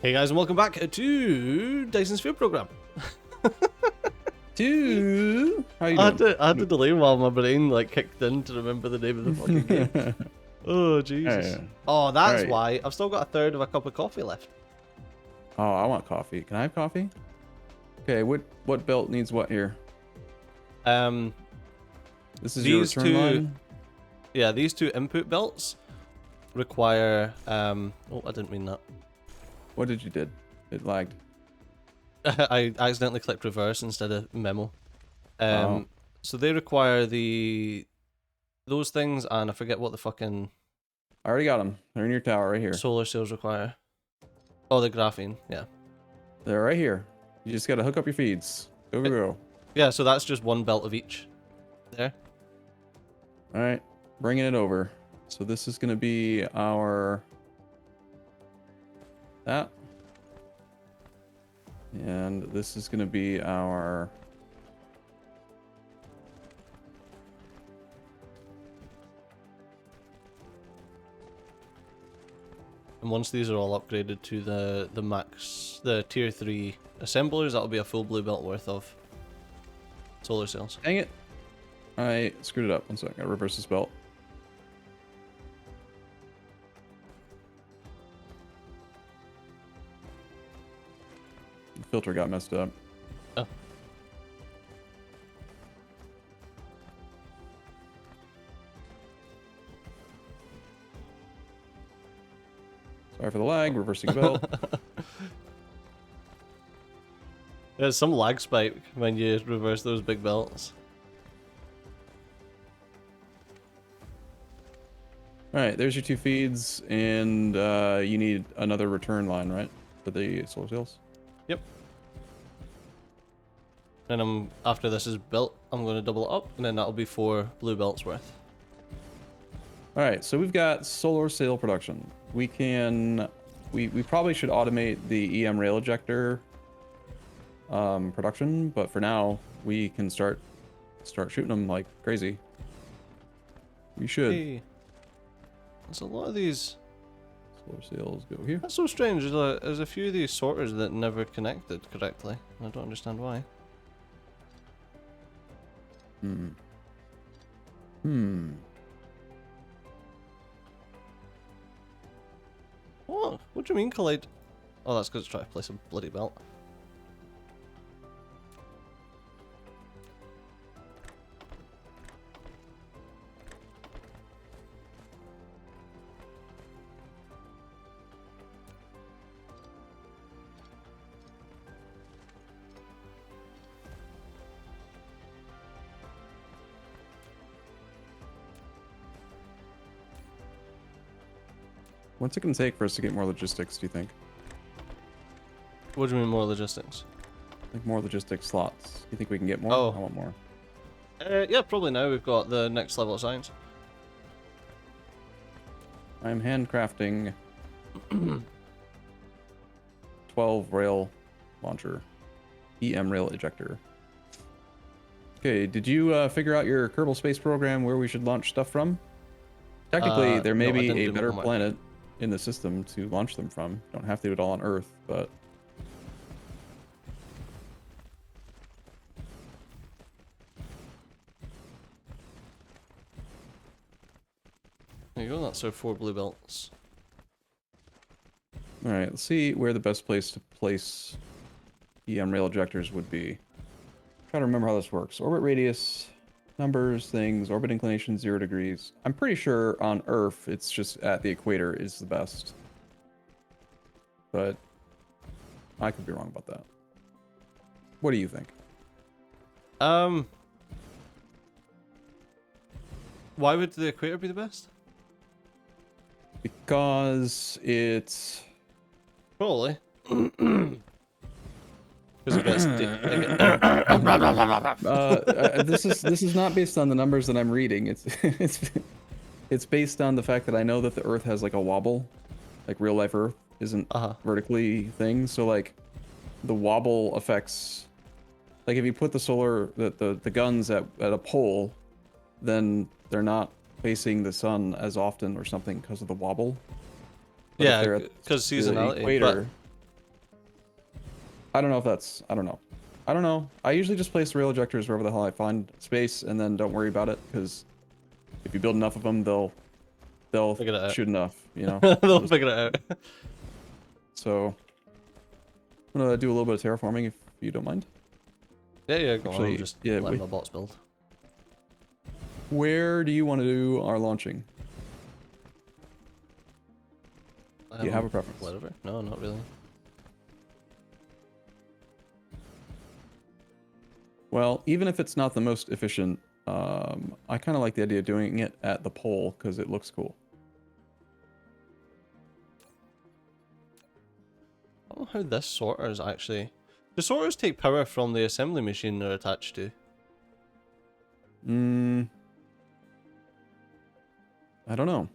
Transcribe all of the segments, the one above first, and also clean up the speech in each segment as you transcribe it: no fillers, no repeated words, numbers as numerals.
Hey guys, and welcome back to Dyson's Food Program. How you doing? I had to delay while my brain kicked in to remember the name of the fucking game. Oh Jesus! Alright. Oh, that's Alright. why I've still got a third of a cup of coffee left. Oh, I want coffee. Can I have coffee? Okay, what belt needs what here? This is your These return line? Yeah, these two input belts require. Oh, I didn't mean that. What did you did? It lagged. I accidentally clicked reverse instead of memo. Oh. So they require those things, and I forget what the fucking I already got them. They're in your tower right here. solar cells require. Oh, the graphene, yeah. They're right here. You just gotta hook up your feeds. Go, go, go. Yeah, so that's just one belt of each. There. Alright, bringing it over. So this is gonna be our... that. And this is gonna be our... And once these are all upgraded to the tier 3 assemblers, that'll be a full blue belt worth of solar cells. Dang it. I screwed it up. One second. I gotta reverse this belt. The filter got messed up. Oh. Sorry for the lag. Reversing belt. There's some lag spike when you reverse those big belts. Alright, there's your two feeds, and you need another return line, right? For the solar cells? Yep. And after this is built, I'm going to double it up, and then that'll be 4 blue belts worth. Alright, so we've got solar cell production. We can... We probably should automate the EM rail ejector production, but for now, we can start shooting them like crazy. We should. Hey. There's a lot of these. Solar cells go here. That's so strange. There's a few of these sorters that never connected correctly. I don't understand why. What do you mean collide? Oh, that's because it's trying to place a bloody belt. What's it going to take for us to get more logistics, do you think? What do you mean more logistics? Like more logistics slots. Do you think we can get more? Oh. I want more. Yeah, probably now we've got the next level of science. I'm handcrafting 12 rail launcher. EM rail ejector. Okay, did you figure out your Kerbal Space Program where we should launch stuff from? Technically, there may no, I be didn't a do better homework. planet in the system to launch them from. Don't have to do it all on Earth, but... There you go, that's our 4 blue belts. Alright, let's see where the best place to place EM rail ejectors would be. Try to remember how this works. Orbit radius, numbers, things, orbit inclination 0 degrees. I'm pretty sure on Earth it's just at the equator is the best. But I could be wrong about that. What do you think? Why would the equator be the best? Because it's... Probably. Because it gets this is not based on the numbers that I'm reading. It's based on the fact that I know that the Earth has like a wobble, like real life Earth isn't vertically thing. So like the wobble affects, like if you put the guns at a pole, then they're not facing the sun as often or something because of the wobble. But yeah, because seasonality. equator, I don't know if that's, I don't know. I don't know. I usually just place rail ejectors wherever the hell I find space and then don't worry about it, because if you build enough of them, they'll Figure it out. shoot enough, you know? They'll figure it out. So, I'm gonna do a little bit of terraforming if you don't mind. Yeah, go Actually, on, just yeah, let my bots build. Where do you want to do our launching? Do you have a preference? Whatever. No, not really. Well, even if it's not the most efficient, I kind of like the idea of doing it at the pole because it looks cool. I don't know how this sorter is actually... Do sorters take power from the assembly machine they're attached to? I don't know.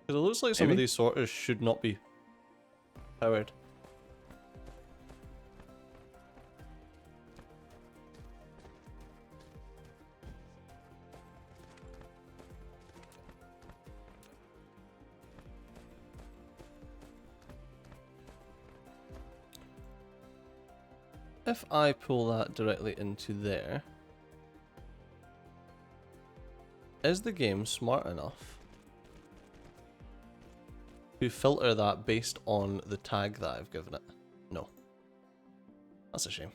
Because it looks like some of these sorters should not be powered. If I pull that directly into there, is the game smart enough to filter that based on the tag that I've given it? No. That's a shame.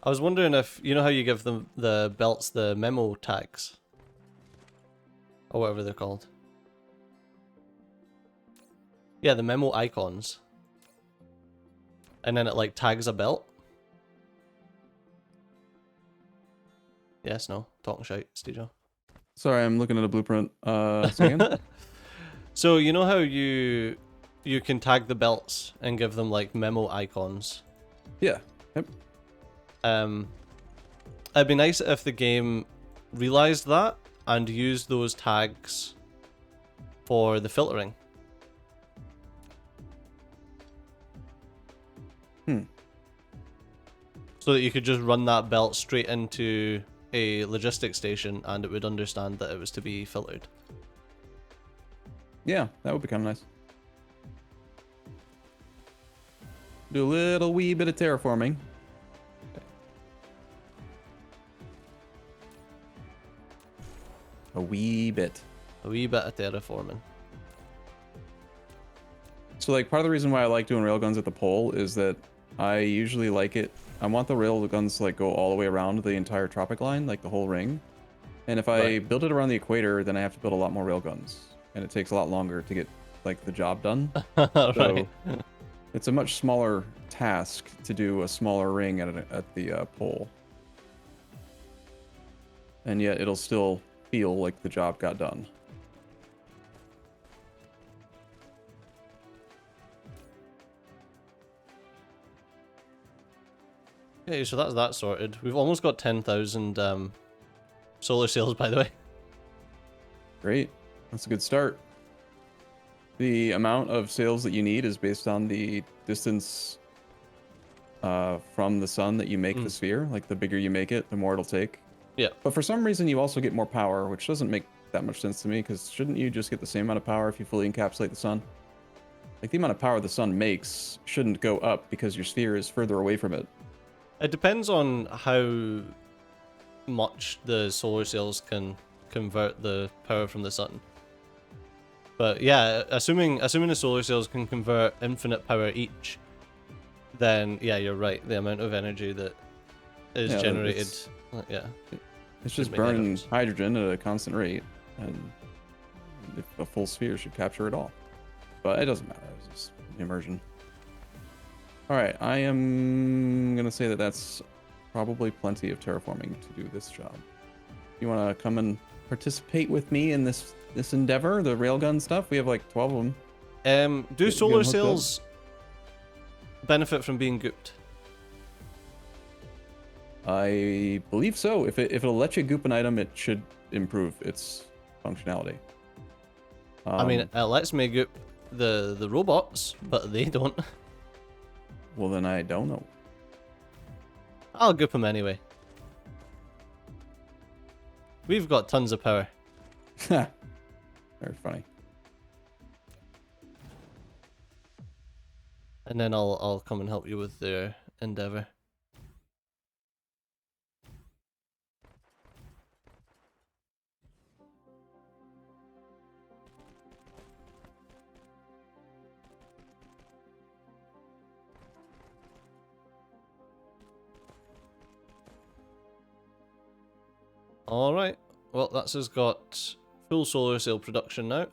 I was wondering if, you know how you give them the belts the memo tags? Or whatever they're called. Yeah, the memo icons. And then it like tags a belt. Yes, no. Talking shite, Stejo. Sorry, I'm looking at a blueprint. Again? So you know how you can tag the belts and give them like memo icons? Yeah. Yep. It'd be nice if the game realized that and used those tags for the filtering. So that you could just run that belt straight into a logistics station and it would understand that it was to be filtered. Yeah, that would be kind of nice. Do a little wee bit of terraforming. A wee bit. A wee bit of terraforming. So like part of the reason why I like doing railguns at the pole is that I usually like it. I want the railguns to like go all the way around the entire tropic line, like the whole ring. And if I build it around the equator, then I have to build a lot more railguns, and it takes a lot longer to get like the job done. So it's a much smaller task to do a smaller ring at the pole, and yet it'll still feel like the job got done. Okay, so that's that sorted. We've almost got 10,000 solar sails, by the way. Great. That's a good start. The amount of sails that you need is based on the distance from the sun that you make the sphere. Like, the bigger you make it, the more it'll take. Yeah. But for some reason, you also get more power, which doesn't make that much sense to me, because shouldn't you just get the same amount of power if you fully encapsulate the sun? Like, the amount of power the sun makes shouldn't go up because your sphere is further away from it. It depends on how much the solar sails can convert the power from the sun. But yeah, assuming the solar sails can convert infinite power each, then yeah, you're right. The amount of energy that is generated, it's just burning hydrogen at a constant rate, and if a full sphere should capture it all. But it doesn't matter. It's just immersion. All right, I am gonna say that that's probably plenty of terraforming to do this job. You want to come and participate with me in this endeavor, the railgun stuff? We have like 12 of them. Do solar sails benefit from being gooped? I believe so. If it'll let you goop an item, it should improve its functionality. I mean, it lets me goop the robots, but they don't. Well, then I don't know. I'll goop them anyway. We've got tons of power. Very funny. And then I'll come and help you with their endeavor. Alright, well that's just got full solar sail production now.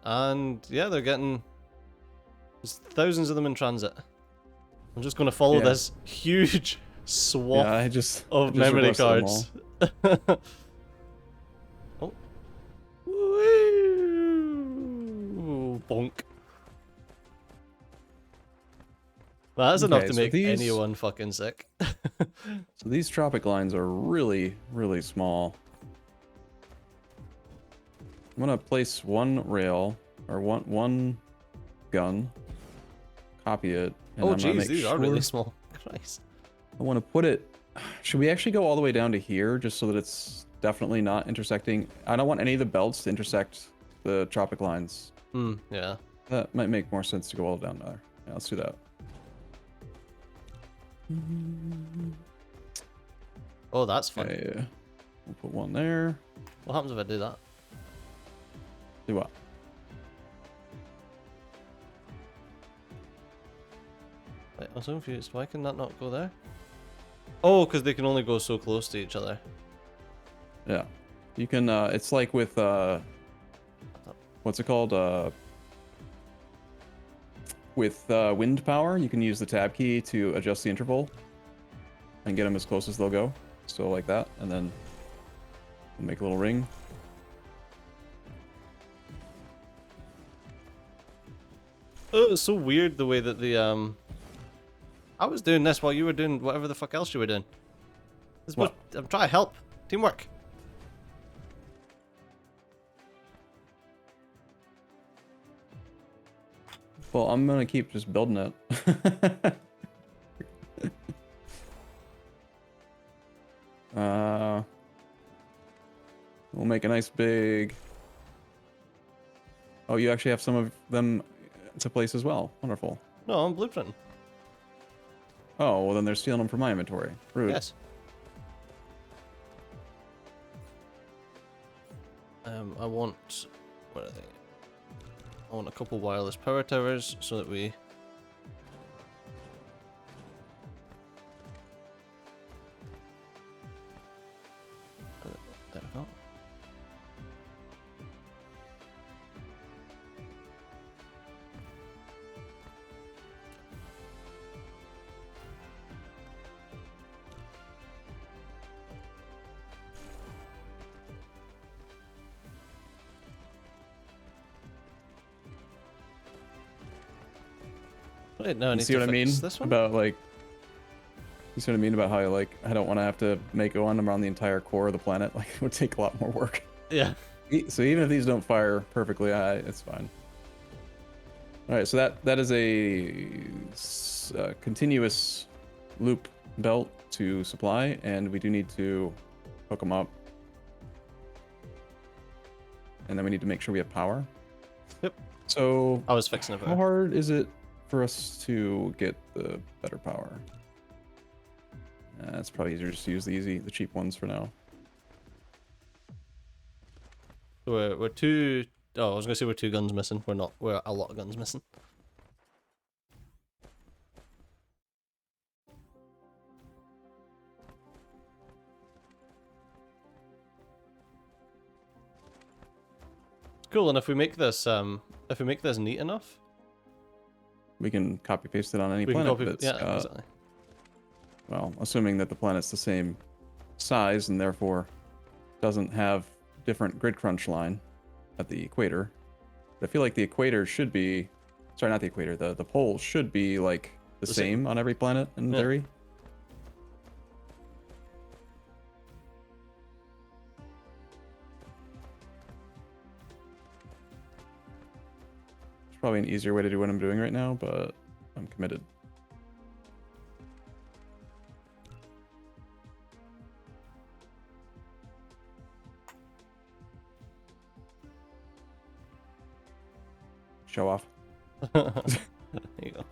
And yeah, they're getting... There's thousands of them in transit. I'm just going to follow this huge swath of memory cards. Oh. Woo! Bonk. Well, that's enough to make anyone fucking sick. So these tropic lines are really, really small. I'm gonna place one rail, or one gun, copy it, and I'm gonna make these are really small. Christ. I want to put it... Should we actually go all the way down to here, just so that it's definitely not intersecting? I don't want any of the belts to intersect the tropic lines. Yeah. That might make more sense to go all down there. Yeah, let's do that. Oh, that's fun. Okay, we'll put one there. What happens if I do that? Do what? Wait, I'm so confused. Why can that not go there? Oh, because they can only go so close to each other. Yeah. You can, it's like with, what's it called? With wind power, you can use the tab key to adjust the interval and get them as close as they'll go. So like that, and then make a little ring. Oh, it's so weird the way that the I was doing this while you were doing whatever the fuck else you were doing. I'm trying to help. Teamwork. Well, I'm gonna keep just building it. We'll make a nice big... Oh, you actually have some of them to place as well. Wonderful. No, I'm blueprinting. Oh, well then they're stealing them from my inventory. Rude. Yes. I want... What are they? I want a couple wireless power towers so that we... There we go. Wait, no, I need You see to what I mean? fix this one? About like... You see what I mean about how like I don't want to have to make one around the entire core of the planet? Like it would take a lot more work. Yeah. So even if these don't fire perfectly, it's fine. All right, so that is a continuous loop belt to supply, and we do need to hook them up. And then we need to make sure we have power. Yep. So I was fixing it. How hard is it for us to get the better power? It's probably easier just to use the cheap ones for now. We're two... Oh, I was gonna say we're 2 guns missing. We're not. We're a lot of guns missing. Cool. And if we make this neat enough, we can copy paste it on any we planet. can copy. Yeah, exactly. Well, assuming that the planet's the same size and therefore doesn't have different grid crunch line at the equator. But I feel like the equator should be... Sorry, not the equator. The pole should be like the same on every planet in theory. It's probably an easier way to do what I'm doing right now, but I'm committed. Show off. There you go.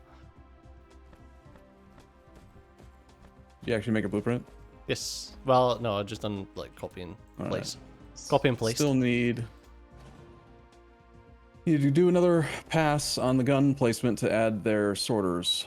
Did you actually make a blueprint? Yes. Well, no, I just done like copy and place. Copy and place. Still need to do another pass on the gun placement to add their sorters.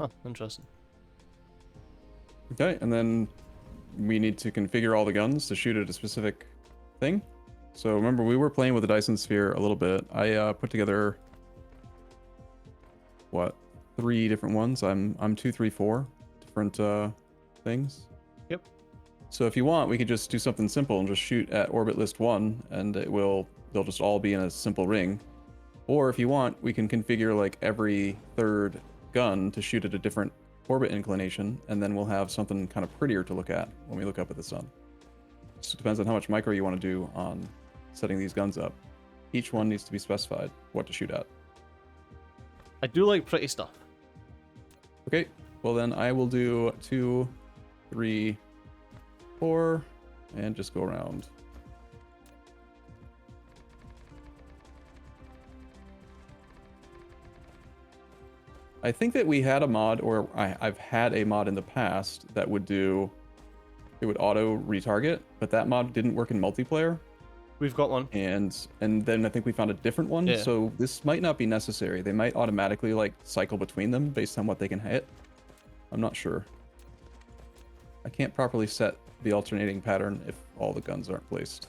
Huh, interesting. Okay, and then we need to configure all the guns to shoot at a specific thing. So remember, we were playing with the Dyson sphere a little bit. I put together what, 3 different ones. I'm 2, 3, 4 different things. Yep. So if you want, we could just do something simple and just shoot at orbit list 1, and they'll just all be in a simple ring. Or if you want, we can configure like every third gun to shoot at a different orbit inclination, and then we'll have something kind of prettier to look at when we look up at the sun. Just depends on how much micro you want to do on setting these guns up. Each one needs to be specified what to shoot at. I do like pretty stuff. Okay, well then I will do 2, 3, 4, and just go around. I think that we had a mod, or I've had a mod in the past that would auto retarget, but that mod didn't work in multiplayer. We've got one. And then I think we found a different one. Yeah. So this might not be necessary. They might automatically like cycle between them based on what they can hit. I'm not sure. I can't properly set the alternating pattern if all the guns aren't placed.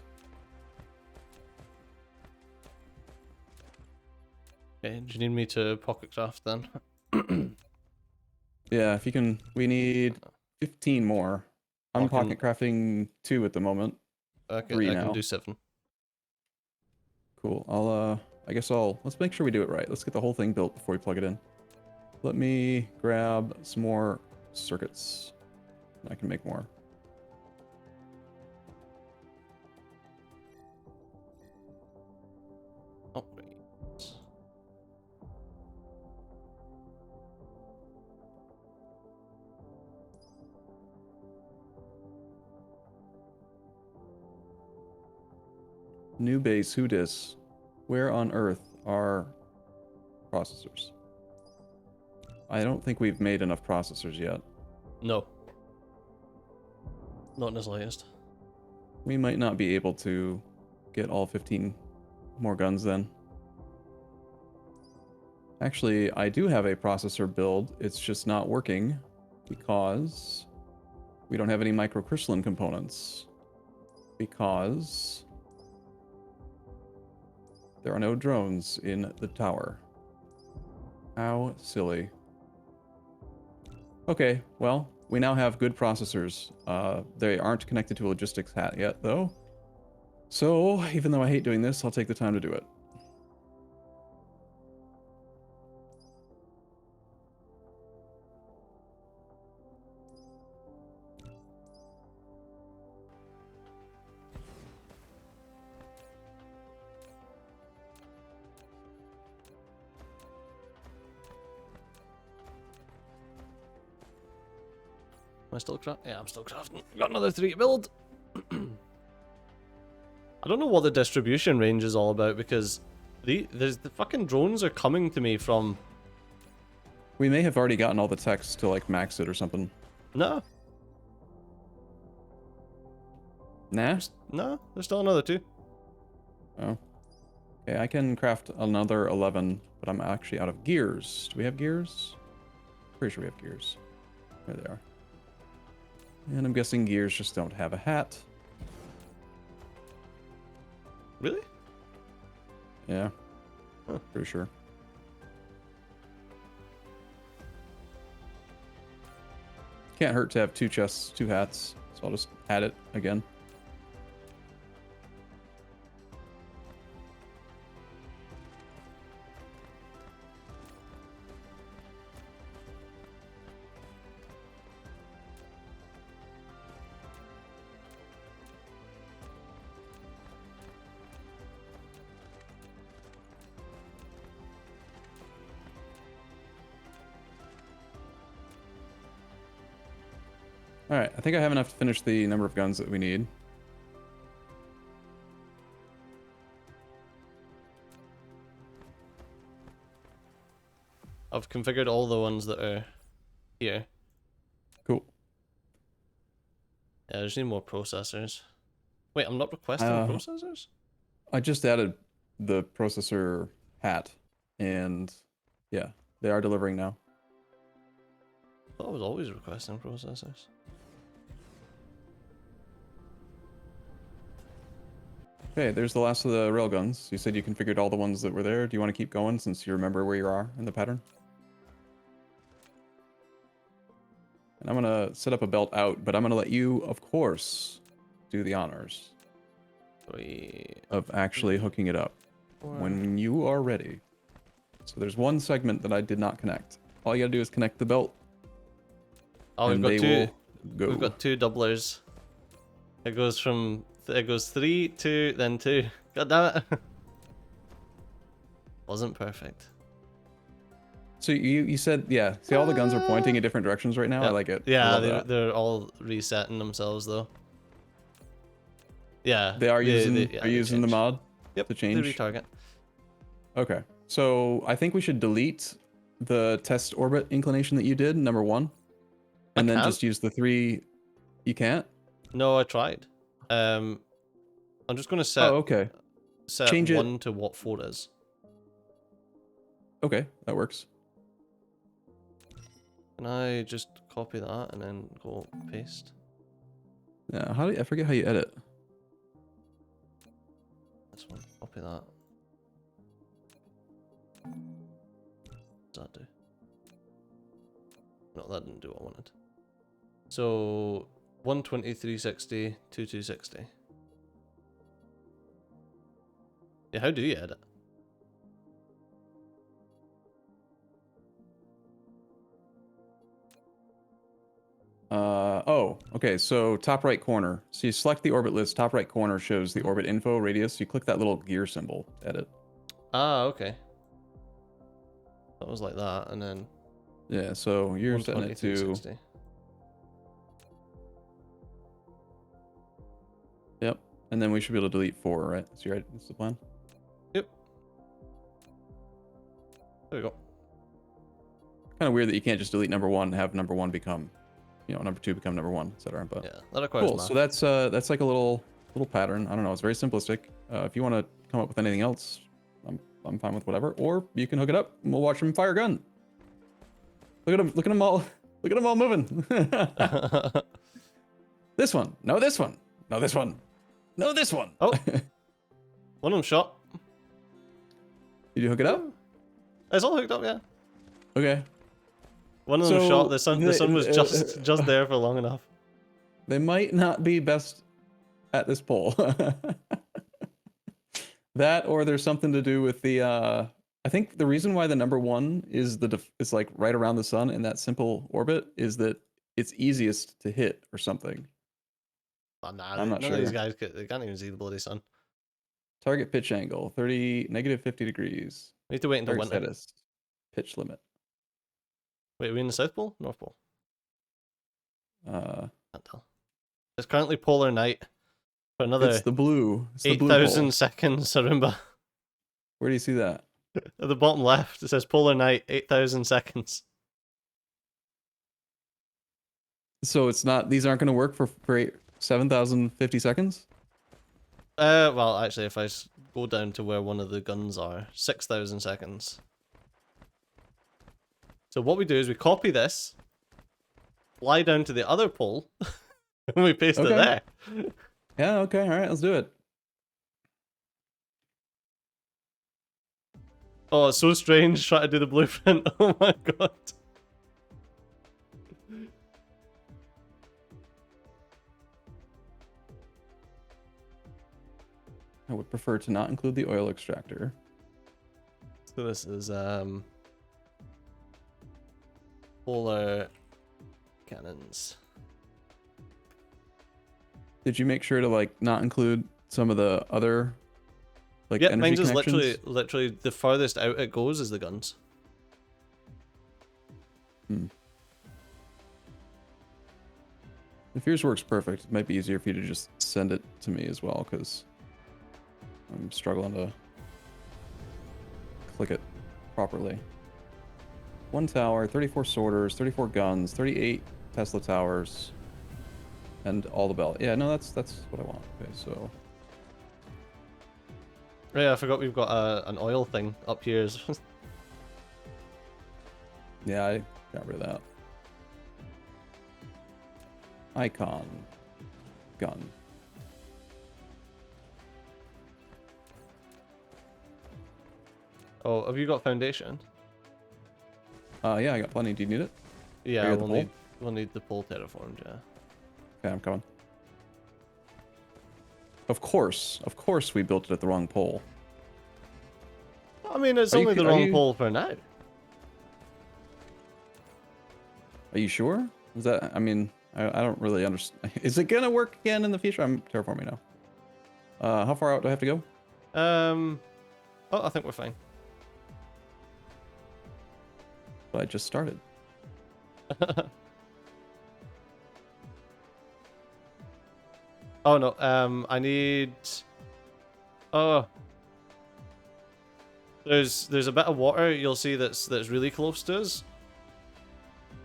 Okay, do you need me to pocket craft then? Yeah, if you can, we need 15 more. I'm pocket crafting 2 at the moment. Okay, 3 I now. can do 7. Cool. Let's make sure we do it right. Let's get the whole thing built before we plug it in. Let me grab some more circuits. I can make more. Oh, great. New base, who dis? Where on earth are processors? I don't think we've made enough processors yet. No. Not in his latest. We might not be able to get all 15 more guns then. Actually, I do have a processor build. It's just not working because we don't have any microcrystalline components. Because there are no drones in the tower. How silly. Okay, well, we now have good processors. They aren't connected to a logistics hat yet, though. So, even though I hate doing this, I'll take the time to do it. Am I still crafting? Yeah, I'm still crafting. Got another 3 to build. I don't know what the distribution range is all about because the fucking drones are coming to me from. We may have already gotten all the text to like max it or something. No. Nah? No, there's still another 2. Oh. Okay, I can craft another 11, but I'm actually out of gears. Do we have gears? Pretty sure we have gears. There they are. And I'm guessing gears just don't have a hat. Really? Yeah. Huh. Pretty sure. Can't hurt to have 2 chests, 2 hats, so I'll just add it again. All right, I think I have enough to finish the number of guns that we need. I've configured all the ones that are here. Cool. Yeah, I just need more processors. Wait, I'm not requesting processors? I just added the processor hat, and yeah, they are delivering now. I thought I was always requesting processors. Okay, there's the last of the railguns. You said you configured all the ones that were there. Do you want to keep going since you remember where you are in the pattern? And I'm gonna set up a belt out, but I'm gonna let you, of course, do the honors of actually hooking it up when you are ready. So there's one segment that I did not connect. All you gotta do is connect the belt. Oh, and they will go. We've got two doublers. It goes from it goes 3, 2, then 2. God damn it! Wasn't perfect. So you said, yeah. See, all the guns are pointing in different directions right now. Yep. I like it. Yeah, they're all resetting themselves though. Yeah, they are using the mod. Yep, to change. They retarget. Okay, so I think we should delete the test orbit inclination that you did, number 1, and then just use the 3. You can't? No, I tried. I'm just gonna set. Oh, okay. Set Change 1 to what 4 is. Okay, that works. Can I just copy that and then go paste? Yeah, I forget how you edit. This one, copy that. What does that do? No, that didn't do what I wanted. So 120, 360, 2260. Yeah, how do you edit? Oh, okay, so top right corner. So you select the orbit list, top right corner shows the orbit info radius. You click that little gear symbol to edit. Ah, okay. That was like that, and then... Yeah, so you're setting it to... Yep, and then we should be able to delete 4, right? So you're right, that's the plan? Yep. There we go. Kind of weird that you can't just delete number 1 and have number 1 become... You know, number 2 become number 1, etc. But yeah, that requires cool. math. So that's like a little pattern. I don't know. It's very simplistic. If you want to come up with anything else, I'm fine with whatever. Or you can hook it up and we'll watch them fire a gun. Look at them all. Look at them all moving. This one. No, this one. No, this one. No, this one. Oh, one of them shot. Did you hook it up? It's all hooked up, yeah. Okay. One of them shot. The sun was just there for long enough. They might not be best at this pole. That, or there's something to do with the. I think the reason why the number 1 is it's like right around the sun in that simple orbit is that it's easiest to hit or something. Oh, nah, I'm not none sure. of these guys they can't even see the bloody sun. Target pitch angle -50 degrees. We need to wait until winter. Status, pitch limit. Wait, are we in the South Pole? North Pole? Can't tell. It's currently polar night for another. It's the blue. 8,000 seconds, Arumba. Where do you see that? At the bottom left, it says polar night, 8,000 seconds. So it's not. These aren't going to work for 7,050 seconds. Well, actually, if I go down to where one of the guns are, 6,000 seconds. So what we do is we copy this, fly down to the other pole, and we paste it there. Yeah, okay, alright, let's do it. Oh, it's so strange trying to do the blueprint. Oh my god. I would prefer to not include the oil extractor. So this is polar cannons. Did you make sure to like not include some of the other like yeah, energy mine's is connections? literally the farthest out it goes is the guns. If yours works perfect, it might be easier for you to just send it to me as well, because I'm struggling to click it properly. 1 tower, 34 sorters, 34 guns, 38 Tesla towers, and all the bell. Yeah, no, that's what I want. Okay, so Yeah, I forgot we've got an oil thing up here. yeah, I got rid of that. Icon, gun. Oh, have you got foundation? Yeah, I got plenty. Do you need it? Yeah, we'll need the pole terraformed, yeah. Okay, I'm coming. Of course we built it at the wrong pole. I mean, it's only the wrong pole for now. Are you sure? Is that, I mean, I don't really understand. Is it gonna work again in the future? I'm terraforming now. How far out do I have to go? Oh, I think we're fine. But I just started. Oh no, I need... Oh. There's a bit of water you'll see that's really close to us.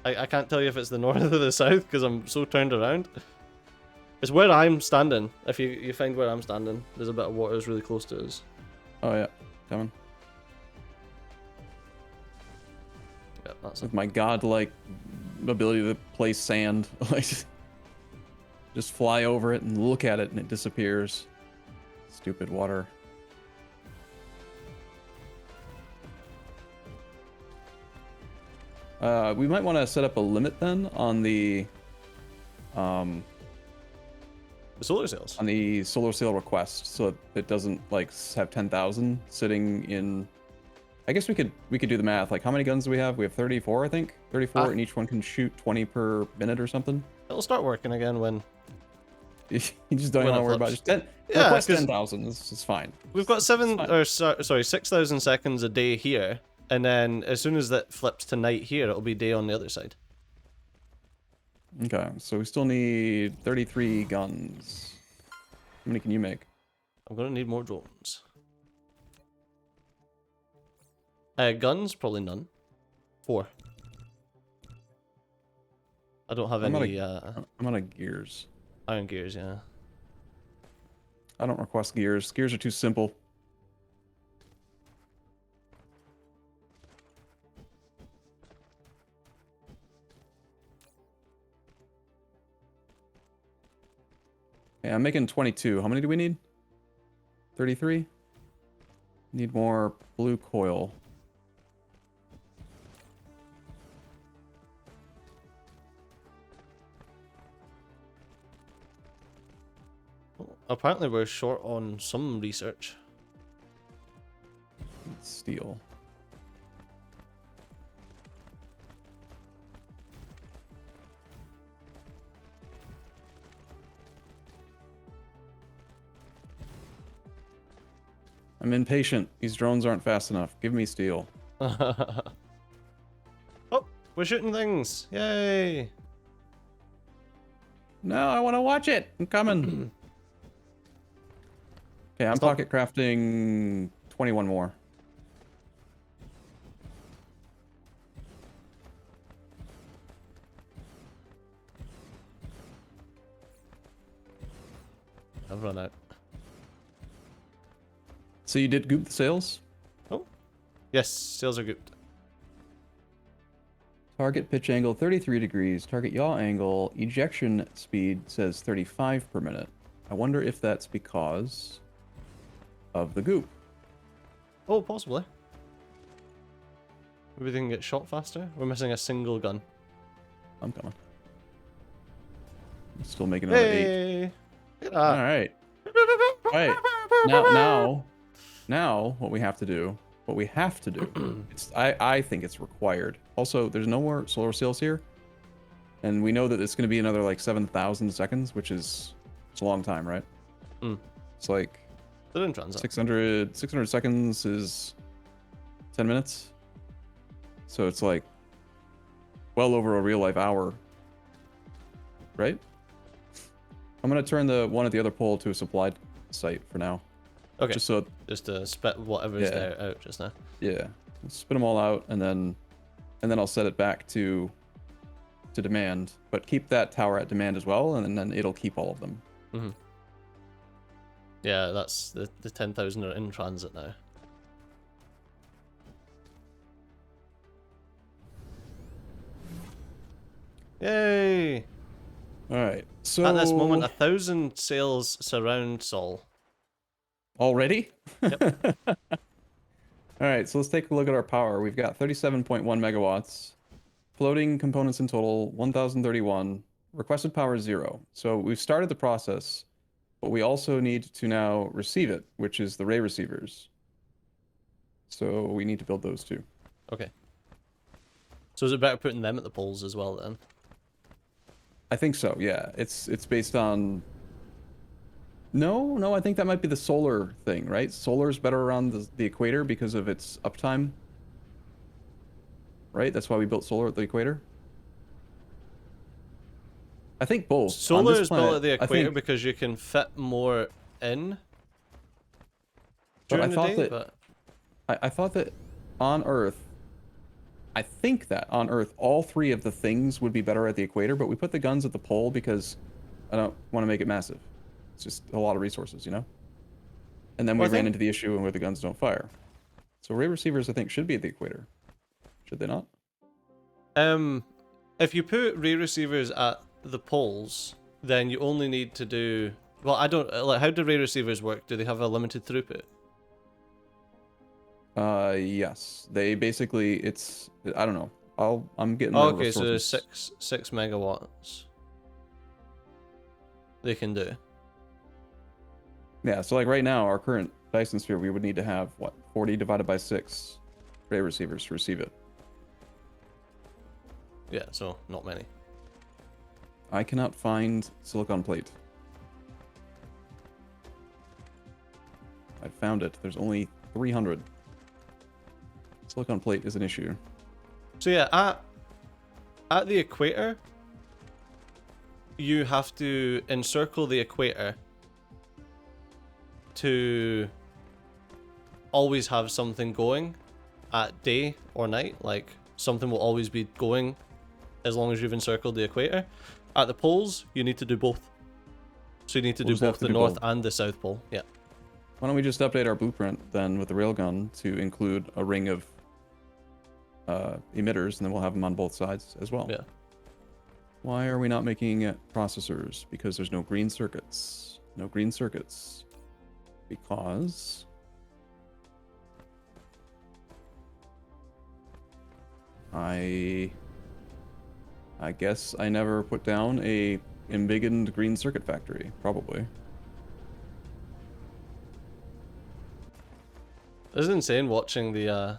I can't tell you if it's the north or the south because I'm so turned around. It's where I'm standing. If you find where I'm standing, there's a bit of water that's really close to us. Oh yeah, coming. Yeah, that's With my godlike ability to place sand, like just fly over it and look at it and it disappears. Stupid water. We might want to set up a limit then on the solar sails. On the solar sail request, so it doesn't like have 10,000 sitting in. I guess we could do the math. Like, how many guns do we have? We have 34, I think. 34, and each one can shoot 20 per minute or something. It'll start working again when. You just don't want to worry about just 10. Yeah, request 10,000. This is fine. We've got 6,000 seconds a day here, and then as soon as that flips to night here, it'll be day on the other side. Okay, so we still need 33 guns. How many can you make? I'm gonna need more drones. Guns, probably none. 4. I don't have any. I'm out of gears. Iron gears, yeah. I don't request gears. Gears are too simple. Okay, I'm making 22. How many do we need? 33? Need more blue coil. Apparently we're short on some research. Steel. I'm impatient. These drones aren't fast enough. Give me steel. Oh, we're shooting things. Yay. No, I want to watch it. I'm coming. Okay, I'm pocket crafting 21 more. I've run out. So you did goop the sails? Oh. Yes, sails are gooped. Target pitch angle 33 degrees. Target yaw angle. Ejection speed says 35 per minute. I wonder if that's because of the goop. Oh, possibly. Maybe they can get shot faster. We're missing a single gun. I'm coming. I'm still making another 8. All right. All right. Now, what we have to do, I think it's required. Also, there's no more solar sails here, and we know that it's going to be another like 7,000 seconds, which is it's a long time, right? It's like 600 seconds is 10 minutes, so it's like well over a real life hour, right? I'm gonna turn the one at the other pole to a supply site for now. Okay. Just so. Just to spit whatever's there out just now. Yeah. Spit them all out, and then I'll set it back to demand, but keep that tower at demand as well, and then it'll keep all of them. Mm-hmm. Yeah, that's the 10,000 are in transit now. Yay! All right. So at this moment, 1,000 sails surround Sol. Already? Yep. All right. So let's take a look at our power. We've got 37.1 megawatts. Floating components in total 1,031. Requested power 0. So we've started the process, but we also need to now receive it, which is the ray receivers. So we need to build those too. Okay. So is it better putting them at the poles as well then? I think so, yeah. It's based on... No, I think that might be the solar thing, right? Solar's better around the equator because of its uptime. Right? That's why we built solar at the equator? I think both. Solar is built at the equator because you can fit more in during the day, but... I thought that on Earth... I think that on Earth, all three of the things would be better at the equator, but we put the guns at the pole because I don't want to make it massive. It's just a lot of resources, you know? And then we ran into the issue where the guns don't fire. So ray receivers, I think, should be at the equator. Should they not? If you put ray receivers at the poles, then you only need to do... Well, I don't... Like, how do ray receivers work? Do they have a limited throughput? Yes. They basically, it's... I don't know. I'm getting... Oh, okay, so 6 megawatts they can do. Yeah, so like right now, our current Dyson sphere, we would need to have, what, 40 divided by 6 ray receivers to receive it. Yeah, so not many. I cannot find silicon plate. I found it. There's only 300. Silicon plate is an issue. So yeah, at the equator, you have to encircle the equator to always have something going at day or night. Like, something will always be going as long as you've encircled the equator. At the poles, you need to do both. So you need to do both the north and the south pole. Yeah. Why don't we just update our blueprint then with the railgun to include a ring of emitters, and then we'll have them on both sides as well. Yeah. Why are we not making processors? Because there's no green circuits. No green circuits. Because... I guess I never put down a embiggened green circuit factory, probably. This is insane watching the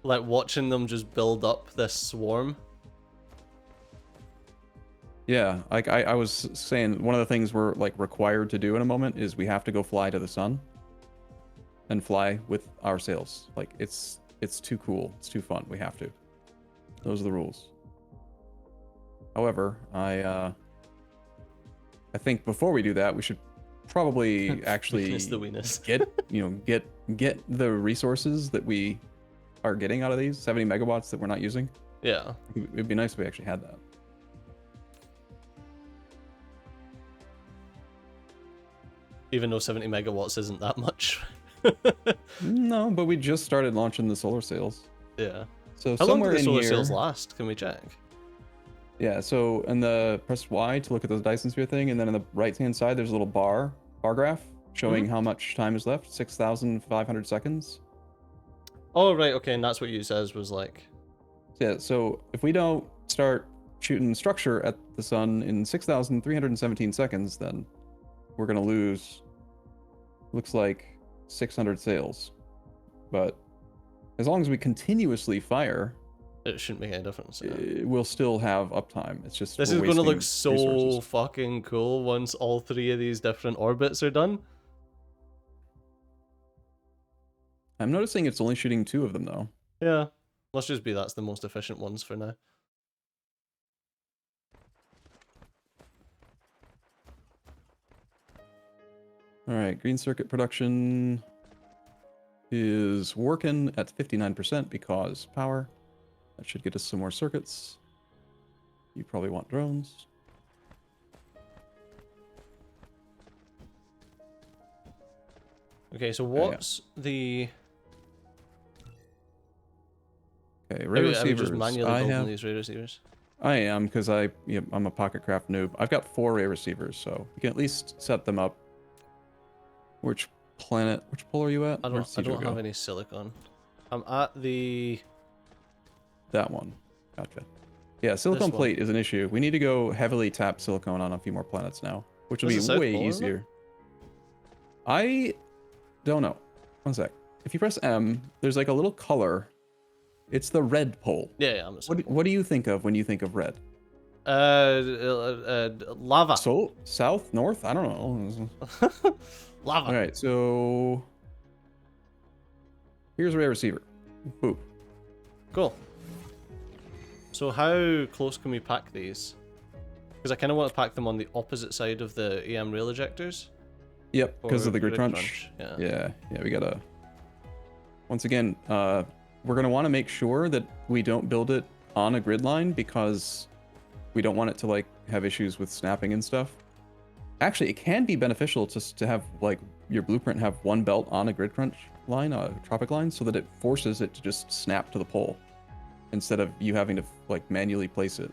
like watching them just build up this swarm. Yeah, like I was saying, one of the things we're like required to do in a moment is we have to go fly to the sun and fly with our sails. Like it's too cool. It's too fun. We have to. Those are the rules. However, I think before we do that, we should probably actually get the resources that we are getting out of these 70 megawatts that we're not using. Yeah. It'd be nice if we actually had that. Even though 70 megawatts isn't that much. No, but we just started launching the solar sails. Yeah. So how long do somewhere the solar in here, sails last? Can we check? Yeah, so in the press Y to look at the Dyson sphere thing, and then on the right-hand side, there's a little bar graph showing how much time is left. 6,500 seconds. Oh, right, okay, and that's what you says was like... Yeah, so if we don't start shooting structure at the sun in 6,317 seconds, then we're going to lose, looks like 600 sails. But as long as we continuously fire... It shouldn't make any difference. We'll still have uptime. It's just this is going to look so fucking cool once all 3 of these different orbits are done. I'm noticing it's only shooting 2 of them though. Yeah. Let's just be that's the most efficient ones for now. All right, green circuit production is working at 59% because power. That should get us some more circuits. You probably want drones. Okay, so what's the... Okay, ray Are we receivers. just manually building these ray receivers? I am, because I'm a pocket craft noob. I've got 4 ray receivers, so we can at least set them up. Which pole are you at? I don't have any silicon. I'm at the... That one. Gotcha. Yeah, silicon plate is an issue. We need to go heavily tap silicon on a few more planets now, which will be way easier. I don't know. One sec. If you press M, there's like a little color. It's the red pole. Yeah, I'm what do you think of when you think of red? Lava. So, south, north? I don't know. Lava. All right, so here's a ray receiver. Boop. Cool. So how close can we pack these? Because I kind of want to pack them on the opposite side of the EM rail ejectors. Yep, because of the grid crunch. Yeah, we gotta... Once again, we're gonna want to make sure that we don't build it on a grid line because we don't want it to like have issues with snapping and stuff. Actually, it can be beneficial to have like your blueprint have one belt on a grid crunch line, a tropic line, so that it forces it to just snap to the pole instead of you having to like manually place it.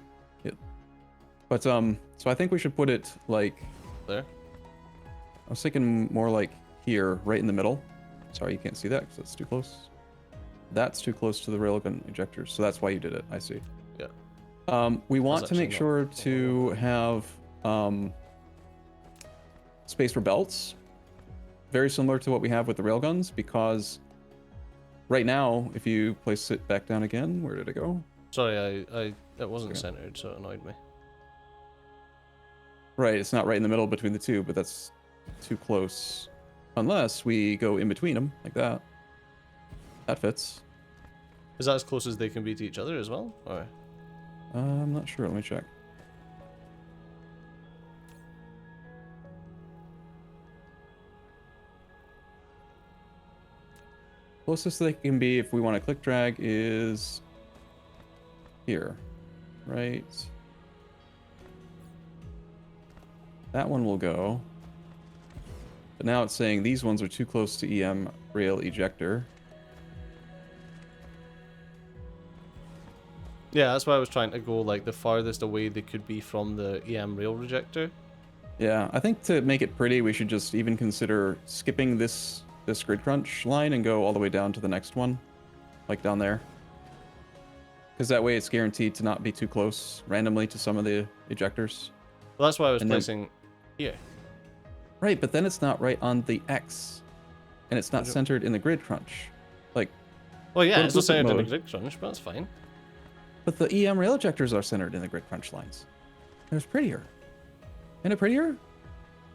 But so I think we should put it like there. I was thinking more like here, right in the middle. Sorry, you can't see that because it's too close. That's too close to the railgun ejectors, so that's why you did it. I see. Yeah. We want to make sure to have space for belts, very similar to what we have with the railguns, because right now, if you place it back down again, where did it go? Sorry, it wasn't centered, so it annoyed me. Right, it's not right in the middle between the two, but that's too close. Unless we go in between them, like that. That fits. Is that as close as they can be to each other as well? Or? I'm not sure, let me check. Closest they can be if we want to click drag is here, right? That one will go. But now it's saying these ones are too close to EM rail ejector. Yeah, that's why I was trying to go like the farthest away they could be from the EM rail rejector. Yeah, I think to make it pretty, we should just even consider skipping this grid crunch line and go all the way down to the next one, like down there. Because that way it's guaranteed to not be too close randomly to some of the ejectors. Well, that's why I was placing here. Right, but then it's not right on the X, and it's not centered in the grid crunch. Like, well, yeah, it's not centered in the grid crunch, but that's fine. But the EM rail ejectors are centered in the grid crunch lines. It's prettier. Isn't it prettier?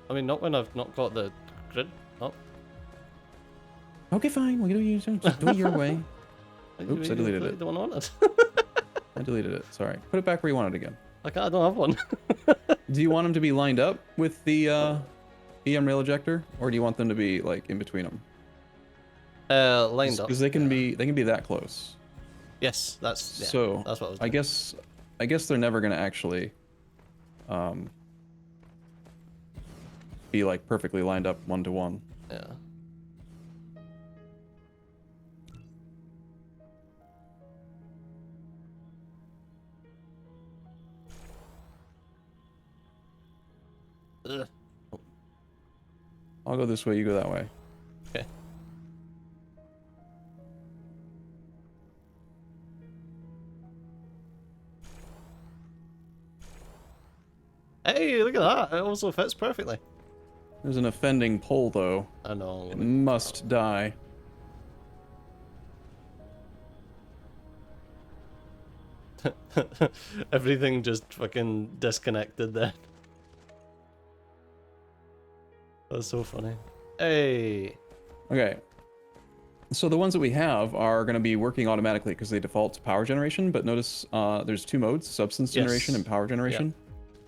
I mean, not when I've not got the grid up. Okay, fine. We'll do it your way. Oops, I deleted it. The one I wanted. I deleted it. Sorry. Put it back where you want it again. I don't have one. Do you want them to be lined up with the EM rail ejector, or do you want them to be like in between them? Lined up. Because they can be that close. Yes, that's so. That's what I was doing. I guess they're never gonna actually be like perfectly lined up 1 to 1. Yeah. Ugh. I'll go this way, you go that way. Okay. Hey, look at that. It also fits perfectly. There's an offending pole, though. I know. It must die. Everything just fucking disconnected then. That's so funny. Hey. Okay. So the ones that we have are going to be working automatically because they default to power generation, but notice there's 2 modes, substance generation and power generation.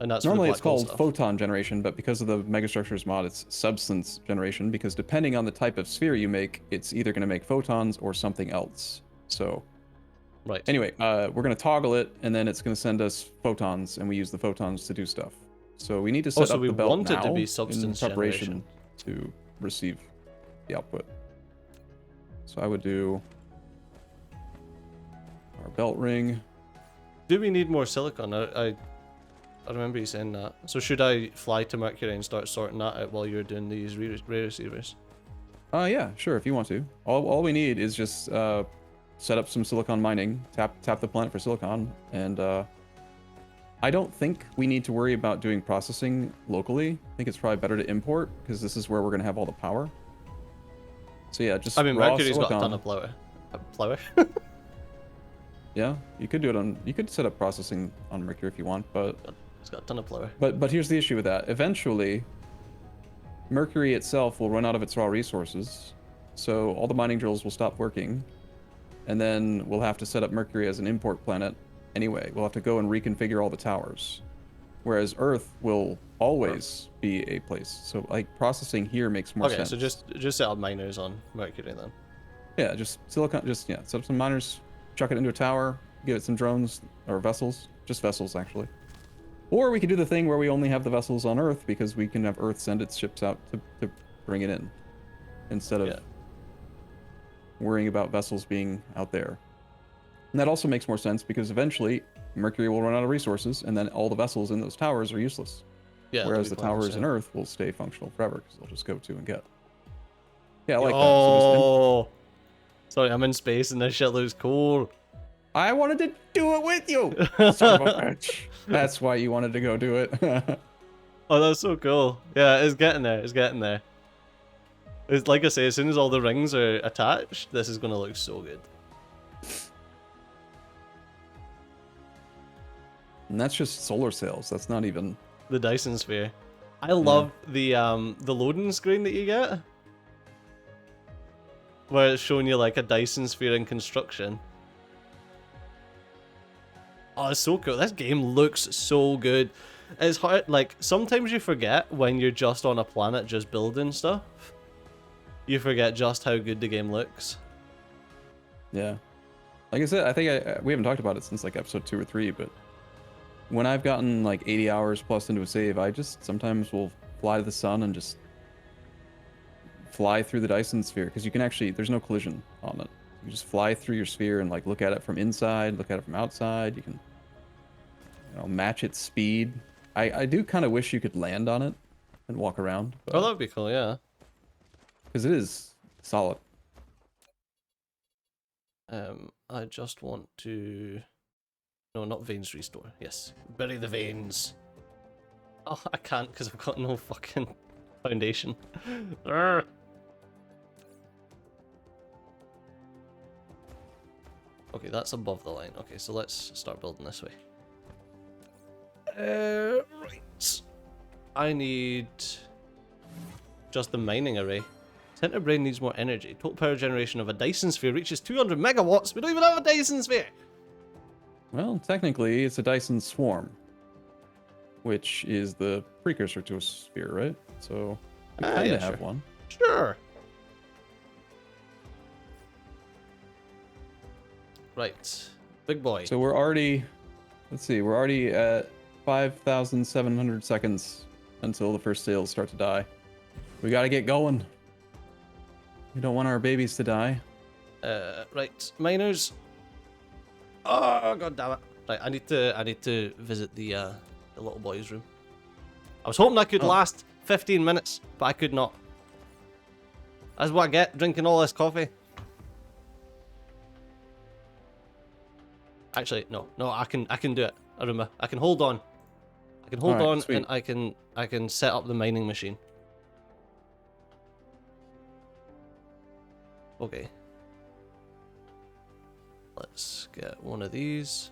And that's Normally for the it's black hole called stuff. photon generation, but because of the megastructures mod, it's substance generation, because depending on the type of sphere you make, it's either going to make photons or something else. So, right. Anyway, we're going to toggle it, and then it's going to send us photons, and we use the photons to do stuff. So we need to set so up we the belt want now it to be in substance preparation generation. to receive the output. So I would do our belt ring. Do we need more silicon? I remember you saying that. So should I fly to Mercury and start sorting that out while you're doing these ray receivers? Yeah, sure, if you want to. All we need is just set up some silicon mining, tap the planet for silicon, and I don't think we need to worry about doing processing locally. I think it's probably better to import, because this is where we're going to have all the power. So yeah, just I mean, raw Mercury's silicon. got a ton of power. Power? Yeah, you could do it on. You could set up processing on Mercury if you want, but It's got a ton of power. but here's the issue with that. Eventually, Mercury itself will run out of its raw resources, so all the mining drills will stop working, and then we'll have to set up Mercury as an import planet anyway. We'll have to go and reconfigure all the towers, whereas Earth will always be a place. So like processing here makes more sense. Okay, so just set up miners on Mercury then. Yeah, just silicon. Just set up some miners, chuck it into a tower, give it some drones or vessels, just vessels actually. Or we could do the thing where we only have the vessels on Earth, because we can have Earth send its ships out to bring it in, instead of worrying about vessels being out there. And that also makes more sense, because eventually Mercury will run out of resources, and then all the vessels in those towers are useless. Yeah. Whereas the towers in Earth will stay functional forever, because they'll just go to and get. Yeah, I like that. Oh, sorry, I'm in space and this shit looks cool. I wanted to do it with you, son of a bitch. That's why you wanted to go do it. Oh, that's so cool. Yeah, it's getting there. It's getting there. It's like I say, as soon as all the rings are attached, this is gonna look so good. And that's just solar sails. That's not even the Dyson sphere. I love the loading screen that you get, where it's showing you like a Dyson sphere in construction. Oh, it's so cool. This game looks so good. It's hard, like, sometimes you forget when you're just on a planet just building stuff. You forget just how good the game looks. Yeah. Like I said, I think we haven't talked about it since like episode 2 or 3, but when I've gotten like 80 hours plus into a save, I just sometimes will fly to the sun and just fly through the Dyson sphere, because you can actually, there's no collision on it. You just fly through your sphere and like look at it from inside, look at it from outside. You can, match its speed. I do kind of wish you could land on it and walk around. Oh, that would be cool, yeah. Because it is solid. I just want to... No, not veins restore. Yes. Bury the veins. Oh, I can't because I've got no fucking foundation. Urgh. Okay, that's above the line. Okay, so let's start building this way. Right. I need just the mining array. Center brain needs more energy. Total power generation of a Dyson sphere reaches 200 megawatts. We don't even have a Dyson sphere. Well, technically, it's a Dyson swarm, which is the precursor to a sphere, right? So we kind of have one. Sure. Right, big boy. So we're already, let's see, we're already at 5,700 seconds until the first sails start to die. We gotta get going. We don't want our babies to die. Right, miners. Oh, god damn it. Right, I need to visit the little boy's room. I was hoping I could last 15 minutes, but I could not. That's what I get drinking all this coffee. Actually, no, I can do it. Arumba, I can hold on. I can hold on, sweet. and I can set up the mining machine. Okay. Let's get one of these.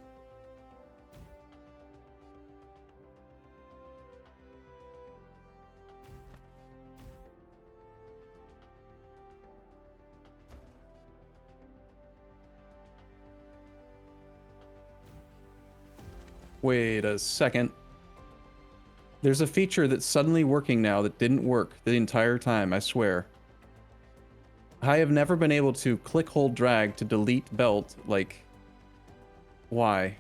Wait a second. There's a feature that's suddenly working now that didn't work the entire time, I swear. I have never been able to click, hold, drag to delete belt. Like, why?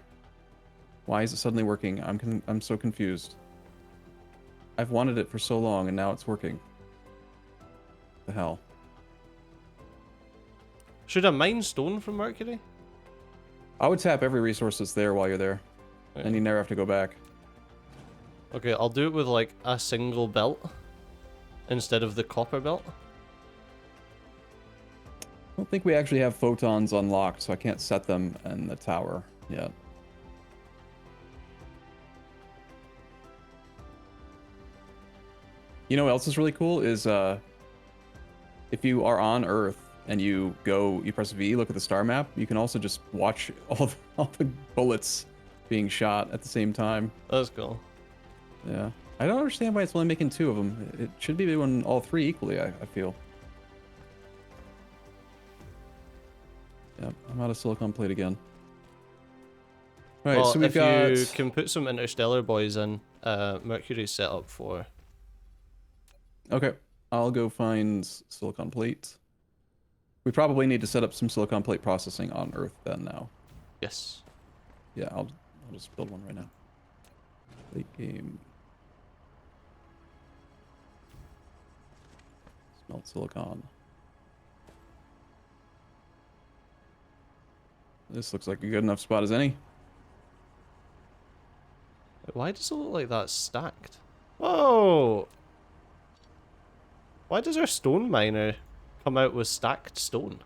Why is it suddenly working? I'm so confused. I've wanted it for so long, and now it's working. The hell? Should I mine stone from Mercury? I would tap every resource that's there while you're there, and you never have to go back. Okay, I'll do it with like a single belt instead of the copper belt. I don't think we actually have photons unlocked, so I can't set them in the tower yet. You know what else is really cool is if you are on Earth and you press V, look at the star map, you can also just watch all the bullets being shot at the same time. That's cool. Yeah. I don't understand why it's only making 2 of them. It should be doing all 3 equally, I feel. Yep, I'm out of silicon plate again. All right, well, so we've got... you can put some interstellar boys in, Mercury's set up for... Okay, I'll go find silicon plate. We probably need to set up some silicon plate processing on Earth then now. Yes. Yeah, I'll just build one right now. Late game. Smelt silicon. This looks like a good enough spot as any. Why does it look like that's stacked? Whoa! Why does our stone miner come out with stacked stone?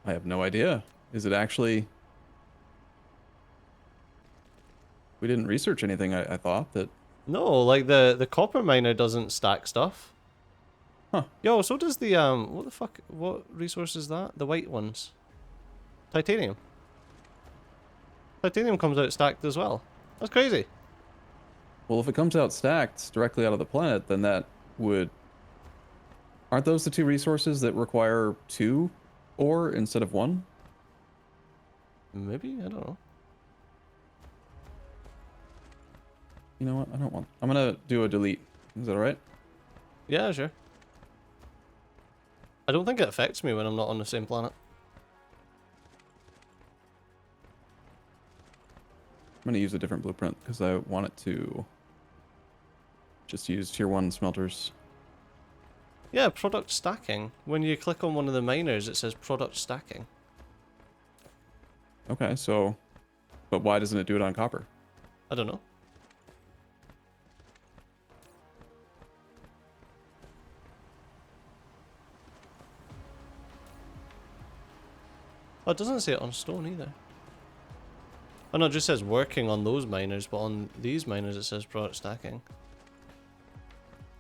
I have no idea. Is it actually... We didn't research anything, I thought, that... No, like the copper miner doesn't stack stuff. Huh. Yo, so does the, what the fuck, what resource is that? The white ones. Titanium. Titanium comes out stacked as well. That's crazy. Well, if it comes out stacked directly out of the planet, then that would... Aren't those the 2 resources that require 2 ore instead of 1? Maybe? I don't know. You know what? I don't want... I'm gonna do a delete. Is that alright? Yeah, sure. I don't think it affects me when I'm not on the same planet. I'm gonna use a different blueprint because I want it to just use tier 1 smelters. Yeah, product stacking. When you click on one of the miners, it says product stacking. Okay, so... But why doesn't it do it on copper? I don't know. Oh, it doesn't say it on stone either. Oh no, it just says working on those miners, but on these miners it says product stacking.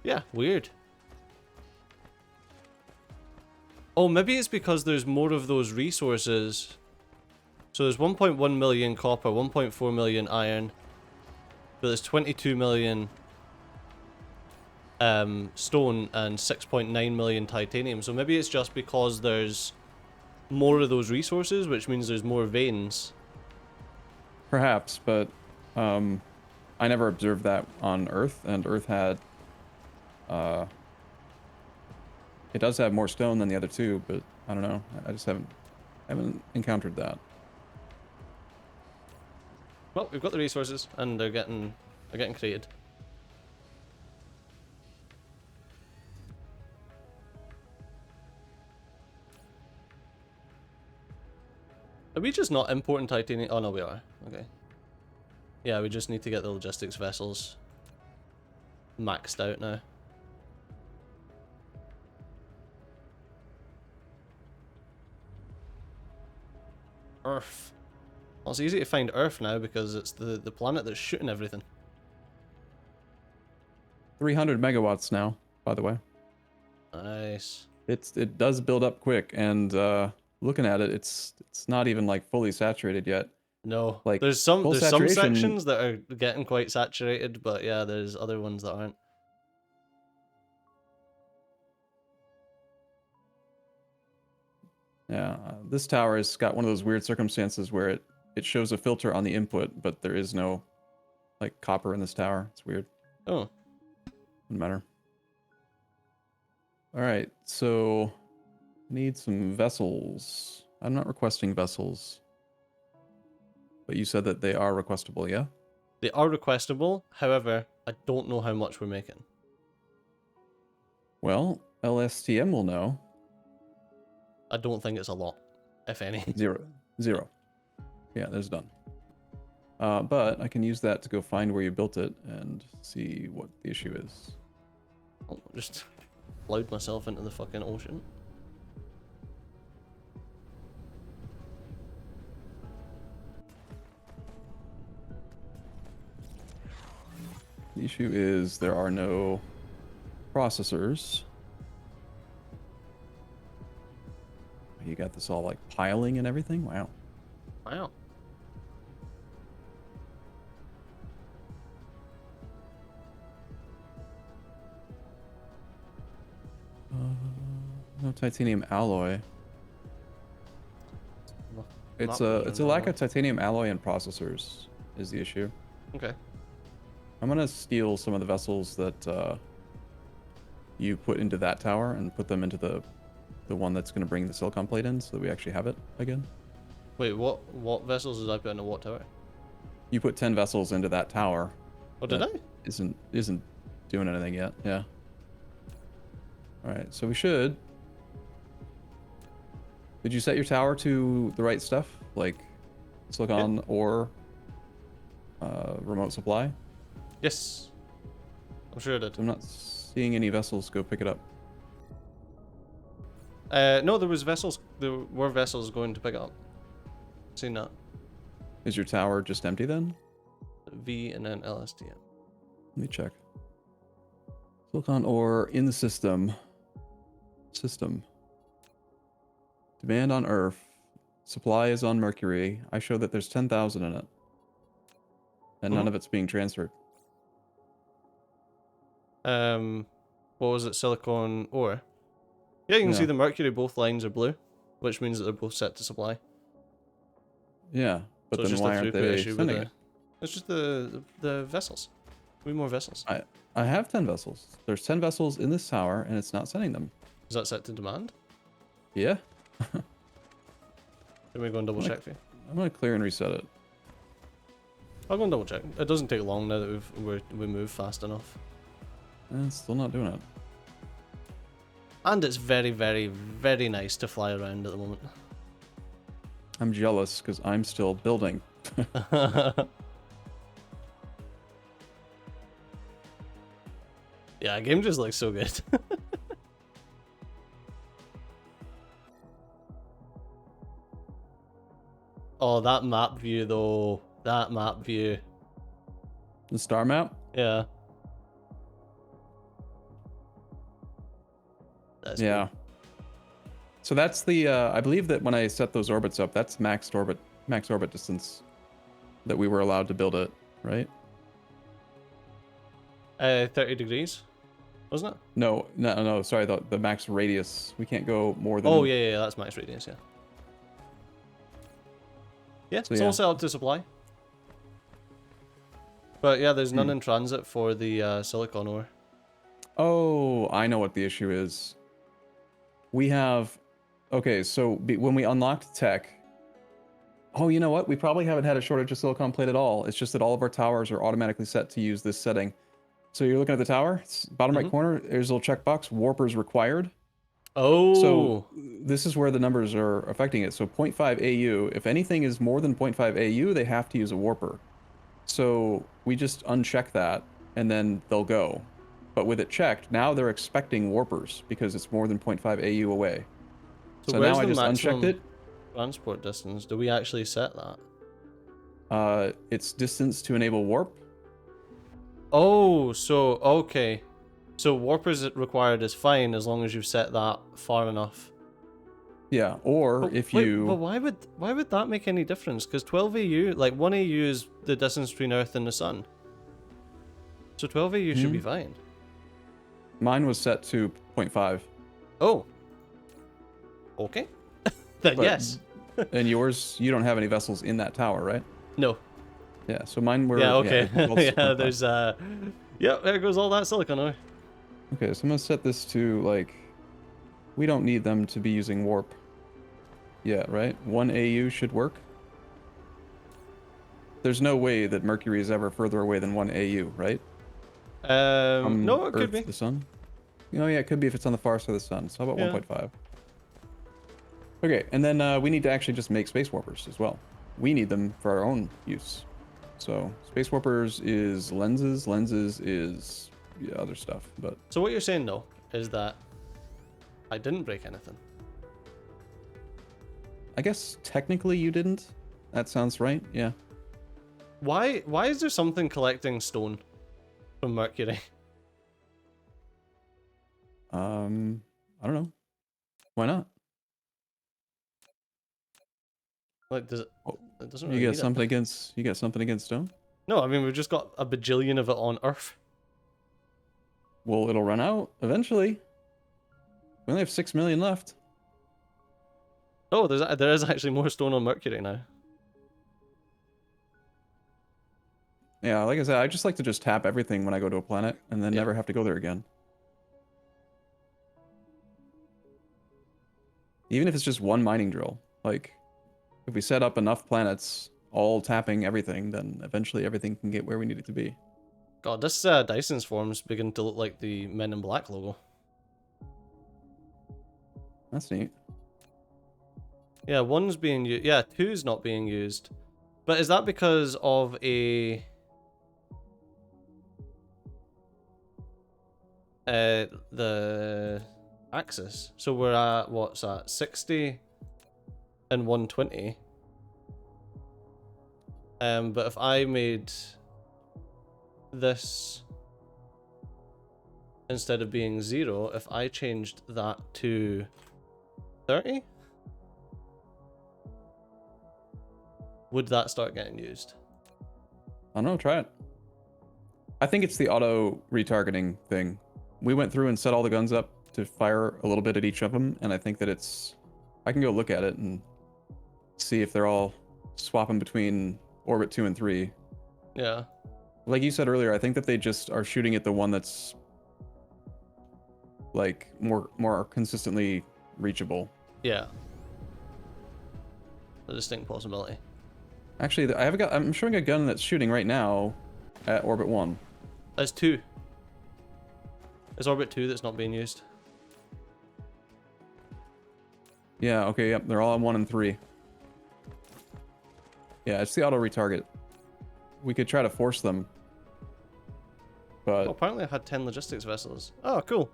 Yeah, weird. Oh, maybe it's because there's more of those resources. So there's 1.1 million copper, 1.4 million iron, but there's 22 million stone and 6.9 million titanium. So maybe it's just because there's more of those resources, which means there's more veins. Perhaps, but I never observed that on Earth, and Earth had... It does have more stone than the other 2, but I don't know. I just haven't encountered that. Well, we've got the resources, and they're getting created. Are we just not importing titanium? Oh no, we are. Okay. Yeah, we just need to get the logistics vessels maxed out now. Earth. Well, it's easy to find Earth now because it's the planet that's shooting everything. 300 megawatts now, by the way. Nice. It does build up quick, and looking at it, it's not even like fully saturated yet. No, Like there's some saturation... sections that are getting quite saturated, but yeah, there's other ones that aren't. Yeah, this tower has got one of those weird circumstances where it shows a filter on the input, but there is no like copper in this tower. It's weird. Oh. Doesn't matter. All right, so need some vessels. I'm not requesting vessels, but you said that they are requestable, yeah? They are requestable. However, I don't know how much we're making. Well, LSTM will know. I don't think it's a lot, if any. Zero. Yeah, there's none. But I can use that to go find where you built it and see what the issue is. I'll just load myself into the fucking ocean. The issue is there are no processors. You got this all like piling and everything? Wow. Wow. No titanium alloy. It's a lack of titanium alloy and processors is the issue. Okay. I'm gonna steal some of the vessels that you put into that tower and put them into the one that's gonna bring the silicon plate in, so that we actually have it again. Wait, what vessels did I put in a what tower? You put 10 vessels into that tower. Oh, did I? Isn't doing anything yet. Yeah. All right, so we should. Did you set your tower to the right stuff, like silicon or remote supply? Yes. I'm sure I did. I'm not seeing any vessels go pick it up. No, there was vessels. There were vessels going to pick up. Seen that. Is your tower just empty then? V and then LSTM. Let me check. Silicon ore in the system. Demand on Earth. Supply is on Mercury. I show that there's 10,000 in it. And none of it's being transferred. What was it? Silicon ore. Yeah, you can see the Mercury, both lines are blue, which means that they're both set to supply. Yeah, but so then why aren't they sending it? It's just the vessels. We need more vessels. I have 10 vessels. There's 10 vessels in this tower, and it's not sending them. Is that set to demand? Yeah. Let me go and double check for you. I'm gonna clear and reset it. I'll go and double check. It doesn't take long now that we move fast enough. And it's still not doing it. And it's very, very, very nice to fly around at the moment. I'm jealous because I'm still building. Yeah, game just looks so good. Oh, that map view though. That map view. The star map? Yeah. That's yeah. cool. So that's the I believe that when I set those orbits up, that's max orbit distance that we were allowed to build it, right? 30 degrees, wasn't it? No, sorry, the max radius. We can't go more than. Oh yeah, that's max radius, yeah. Yeah, so it's all set up to supply. But yeah, there's none in transit for the silicon ore. Oh, I know what the issue is. We have... Okay, so when we unlocked tech... Oh, you know what? We probably haven't had a shortage of silicon plate at all. It's just that all of our towers are automatically set to use this setting. So you're looking at the tower, it's bottom right corner, there's a little checkbox, warpers required. Oh. So this is where the numbers are affecting it. So 0.5 AU, if anything is more than 0.5 AU, they have to use a warper. So we just uncheck that and then they'll go. But with it checked, now they're expecting warpers because it's more than 0.5 AU away. So now I just unchecked it. Transport distance, do we actually set that? It's distance to enable warp. Oh, so okay. So warpers required is fine as long as you've set that far enough. Yeah, or but, if wait, you... But why would that make any difference? Because 12 AU, like 1 AU is the distance between Earth and the Sun. So 12 AU should be fine. Mine was set to 0.5. Oh. Okay. Then But, yes. And yours, you don't have any vessels in that tower, right? No. Yeah, so mine were... Yeah, okay. Yeah, Yeah, there's, yep, there goes all that silicon away. Okay, so I'm gonna set this to, like... We don't need them to be using warp. Yeah, right? 1 AU should work. There's no way that Mercury is ever further away than 1 AU, right? From No, it could Earth be. to the Sun? Oh yeah, it could be if it's on the far side of the Sun. So how about Yeah. 1.5? Okay, and then we need to actually just make space warpers as well. We need them for our own use. So space warpers is lenses, lenses is other stuff, but... So what you're saying, though, is that I didn't break anything. I guess technically you didn't. That sounds right, yeah. Why is there something collecting stone from Mercury? I don't know. Why not? Like, does it? Oh, It doesn't really need it. You got something against stone? No, I mean, we've just got a bajillion of it on Earth. Well, it'll run out eventually. We only have 6 million left. Oh, there is actually more stone on Mercury now. Yeah, like I said, I just like to just tap everything when I go to a planet and then never have to go there again. Even if it's just one mining drill. Like, if we set up enough planets all tapping everything, then eventually everything can get where we need it to be. God, this Dyson's form's beginning to look like the Men in Black logo. That's neat. Yeah, one's being used. Yeah, two's not being used. But is that because of the axis? So we're at, what's that, 60 and 120. But if I made this instead of being 0, if I changed that to 30, would that start getting used? I don't know, try it. I think it's the auto retargeting thing. We went through and set all the guns up to fire a little bit at each of them, and I think that it's... I can go look at it and see if they're all swapping between orbit 2 and 3. Yeah. Like you said earlier, I think that they just are shooting at the one that's like more consistently reachable. Yeah. A distinct possibility. Actually, I'm showing a gun that's shooting right now at orbit 1. That's 2. It's orbit 2 that's not being used. Yeah, okay, yep, they're all on 1 and 3. Yeah, it's the auto retarget. We could try to force them. But Well, apparently I had 10 logistics vessels. Oh, cool.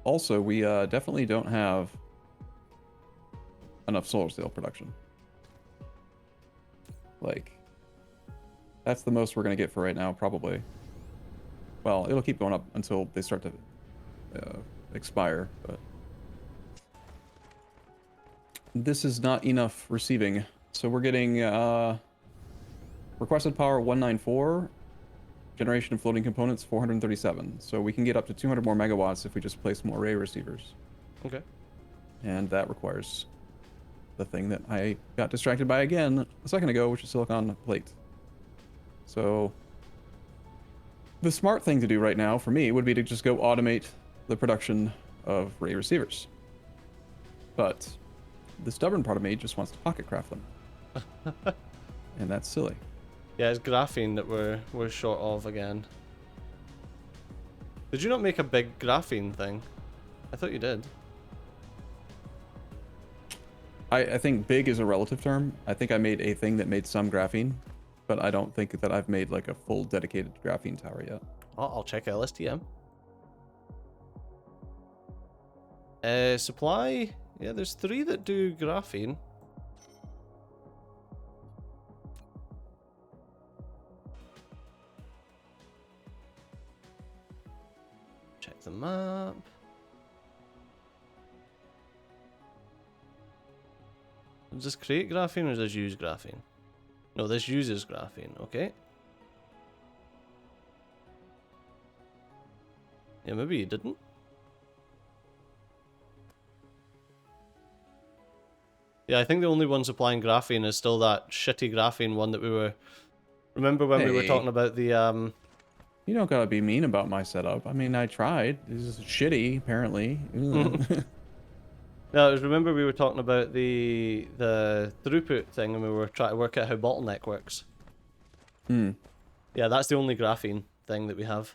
also, we definitely don't have enough solar sail production. Like, that's the most we're going to get for right now, probably. Well, it'll keep going up until they start to expire, but... This is not enough receiving. So we're getting requested power 194, generation of floating components 437. So we can get up to 200 more megawatts if we just place more array receivers. Okay. And that requires the thing that I got distracted by again a second ago, which is silicon plate. So the smart thing to do right now for me would be to just go automate the production of array receivers. But the stubborn part of me just wants to pocket craft them. And that's silly. Yeah, it's graphene that we're short of again. Did you not make a big graphene thing? I thought you did. I think big is a relative term. I think I made a thing that made some graphene, but I don't think that I've made like a full dedicated graphene tower yet. I'll check LSTM. Supply. Yeah, there's 3 that do graphene. Check the map. Does this create graphene or does this use graphene? No, this uses graphene, okay. Yeah, maybe you didn't. Yeah, I think the only one supplying graphene is still that shitty graphene one that we were... Remember when we were talking about the, You don't gotta be mean about my setup. I mean, I tried. This is shitty, apparently. No, remember we were talking about the throughput thing, and we were trying to work out how bottleneck works. Yeah, that's the only graphene thing that we have.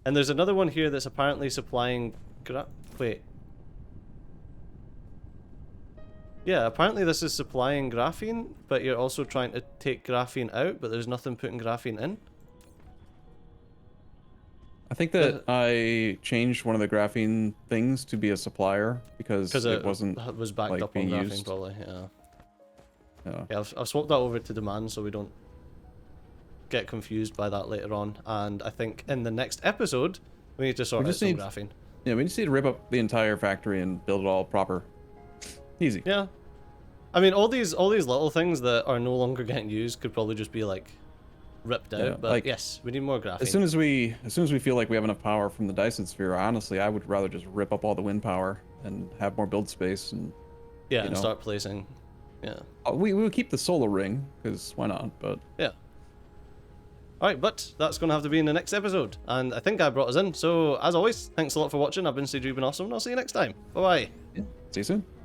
And there's another one here that's apparently supplying wait. Yeah, apparently this is supplying graphene, but you're also trying to take graphene out, but there's nothing putting graphene in. I think that I changed one of the graphene things to be a supplier because it was backed like, up on being graphene, used. probably. Yeah, I've swapped that over to demand so we don't get confused by that later on. And I think in the next episode we need to sort out some graphene. Yeah, we just need to rip up the entire factory and build it all proper. Easy. Yeah, I mean all these little things that are no longer getting used could probably just be like ripped out, but like, yes, we need more graphene. As soon as we feel like we have enough power from the Dyson sphere, honestly, I would rather just rip up all the wind power and have more build space and and start placing. Yeah. We will keep the solar ring because why not? But yeah. All right, but that's going to have to be in the next episode, and I think I brought us in. So as always, thanks a lot for watching. I've been Steve, you've been awesome, and I'll see you next time. Bye bye. Yeah. See you soon.